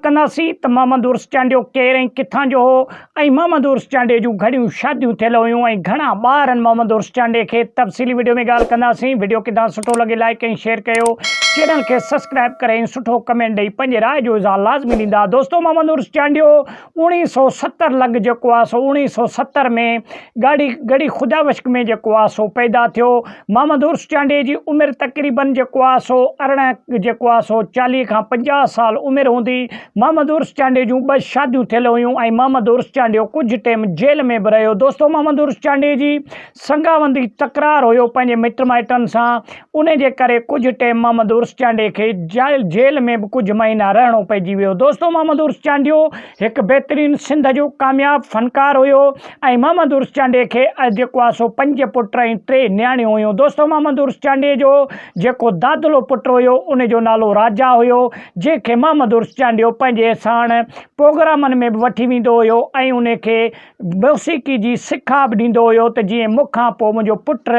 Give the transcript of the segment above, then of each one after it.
कंदासीं त मोहम्मद उर्स चांडियो केरु ऐं किथां जो हो ऐं मोहम्मद उर्स चांडियो जूं घणियूं शादियूं थियल हुयूं ऐं घणा ॿार आहिनि मोहम्मद उर्स चांडियो खे। तफ़सीली वीडियो में ॻाल्हि कंदासीं। वीडियो किथां सुठो लॻे लाइक ऐं शेयर कयो, चैनल खे सब्सक्राइब करे ऐं सुठो कमेंट ॾेई पंहिंजे राय जो इज़हार लाज़मी ॾींदा। दोस्तों, मोहम्मद उर्स चांडियो 1970 लॻ जेको आहे सो 1970 में गढ़ी खुदावश्क में जेको आहे सो पैदा थियो। मोहम्मद उर्स चांडियो जी उमिरि तक़रीबन जेको आहे सो 40 खां 50 साल उमिरि हूंदी। मोहम्मद उर्स चांडियो जूं 2 शादियूं थियल हुयूं ऐं मोहम्मद उर्स चांडियो कुझु टाइम जेल में बि रहियो। दोस्तों, मोहम्मद उर्स चांडियो जी संगावंदी तकरार हुयो पंहिंजे मिट माइटनि सां, उन जे करे कुझु टाइम मोहम्मद उर्स चांडियो खे जेल में बि कुझु महीना रहणो पइजी वियो। दोस्तों, मोहम्मद उर्स चांडियो हिकु बहितरीनु सिंध जो कामयाबु फ़नकार हुयो ऐं मोहम्मद उर्स चांडियो खे जेको आहे सो 5 पुट ऐं 3 नियाणियूं हुयूं। दोस्तों, मोहम्मद उर्स चांडियो जो जेको दादलो पुटु हुयो उन जो नालो राजा हुयो, जंहिंखे मोहम्मद उर्स चांडियो पंहिंजे साण प्रोग्रामनि में बि वठी वेंदो हुयो ऐं उन खे मौसीक़ी जी सिखा बि ॾींदो हुयो त जीअं मूंखां पोइ मुंहिंजो पुटु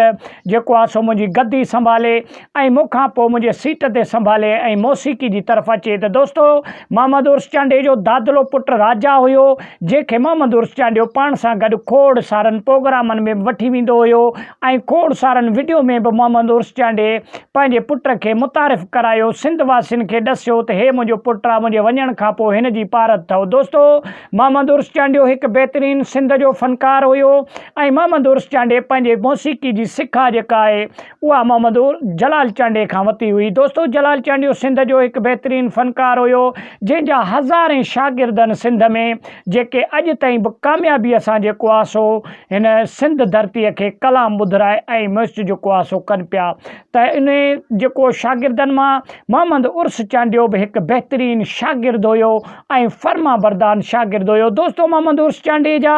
जेको आहे सो मुंहिंजी गद्दी संभाले ऐं मूंखां पोइ मुंहिंजे सीट ते संभाले ऐं मौसीक़ी जी तरफ़ अचे। त दोस्तों, मोहम्मद उर्स चांडियो जो दादलो पुटु राजा हुयो, जंहिंखे मोहम्मद उर्स चांडियो पाण सां गॾु खोड़ सारनि प्रोग्रामनि में वठी वेंदो हुयो ऐं खोड़ सारनि वीडियो में बि मोहम्मद उर्स चांडियो पंहिंजे पुट खे मुतारिफ़ करायो, सिंध वासियुनि खे ॾसियो त हे मुंहिंजो पुटु आहे, मुंहिंजे वञण खां पोइ हिन जी पारत अथव। दोस्तों, मोहम्मद उर्स चांडियो हिकु बहितरीनु सिंध जो फ़नकार हुयो ऐं मोहम्मद उर्स चांडियो पंहिंजे मौसीक़ी जी सिखा जेका आहे उहा मोहम्मद जलाल चांडियो खां वरिती हुई। दोस्तों, जलाल चांडियो सिंध जो हिकु बहितरीनु फ़नकार हुयो, जंहिंजा हज़ारे शागिर्द आहिनि सिंध में, जेके अॼु ताईं बि कामयाबीअ सां जेको आहे सो हिन सिंध धरतीअ खे कलाम ॿुधाए ऐं मस्त जेको आहे सो कनि पिया। त इन जेको शागिर्दनि मां मोहम्मद उर्स चांडियो बि हिकु बहितरीनु शागिर्द हुयो ऐं फर्मा बरदान शागिर्द हुयो। दोस्तों, मोहम्मद उर्स चांडियो जा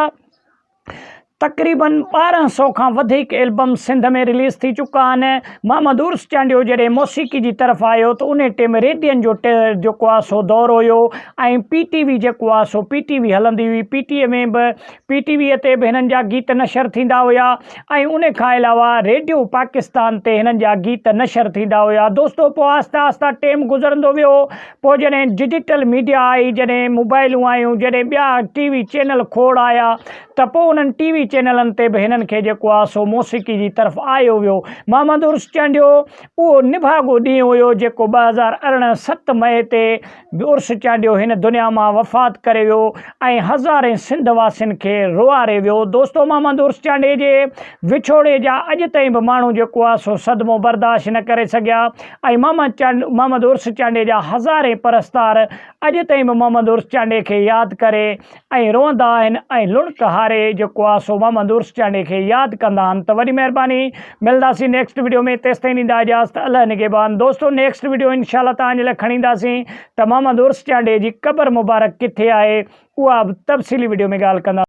तक़रीबन 1200 खां वधीक एल्बम सिंध में रिलीज़ थी चुका आहिनि। मोहम्मद उर्स चांडियो जॾहिं मौसीक़ी जी तरफ़ आयो त उन टाइम रेडियन जो जेको आहे सो दौरु हुयो ऐं PTV जेको आहे सो PTV हलंदी हुई। PTV ते बि हिननि जा गीत नशर थींदा हुया ऐं उन खां अलावा रेडियो पाकिस्तान ते हिननि जा गीत नशर थींदा हुया। दोस्तों, पोइ आहिस्ता आहिस्ता टाइम गुज़रंदो वियो। पोइ जॾहिं डिजिटल मीडिया आई, जॾहिं मोबाइलूं आयूं, जॾहिं ॿिया TV चैनल खोड़ आया, त पोइ उन्हनि TV चैनलनि ते बि हिननि खे जेको आहे सो मौसीक़ी जी तरफ़ आयो वियो। मोहम्मद उर्स चांडियो उहो निभागो ॾींहुं हुयो जेको 2018 7 मई ते उर्स चांडियो हिन दुनिया मां वफ़ात करे वियो ऐं हज़ारे सिंध वासियुनि खे रुआरे वियो। दोस्तों, मोहम्मद उर्स चांडियो जे विछोड़े जा अॼु ताईं बि माण्हू जेको आहे सो सदमो बर्दाश्त न करे सघिया ऐं मोहम्मद उर्स चांडियो जा हज़ारे परस्तार अॼु ताईं बि मोहम्मद उर्स चांडियो खे यादि करे ऐं रोअंदा आहिनि ऐं लुणक हारे जेको आहे सो मोहम्मद उर्स चांडियो खे यादि कंदा आहिनि। त वॾी महिरबानी, मिलंदासीं नेक्स्ट वीडियो में। तेसि ताईं ॾींदा इजाज़त, अल्लाह निगहबान। दोस्तों, नेक्स्ट वीडियो इंशाल्लाह तव्हांजे लाइ खणी ईंदासीं त मोहम्मद उर्स चांडियो जी क़बर मुबारक किथे आहे, उहा बि तफ़सीली वीडियो में ॻाल्हि कंदा।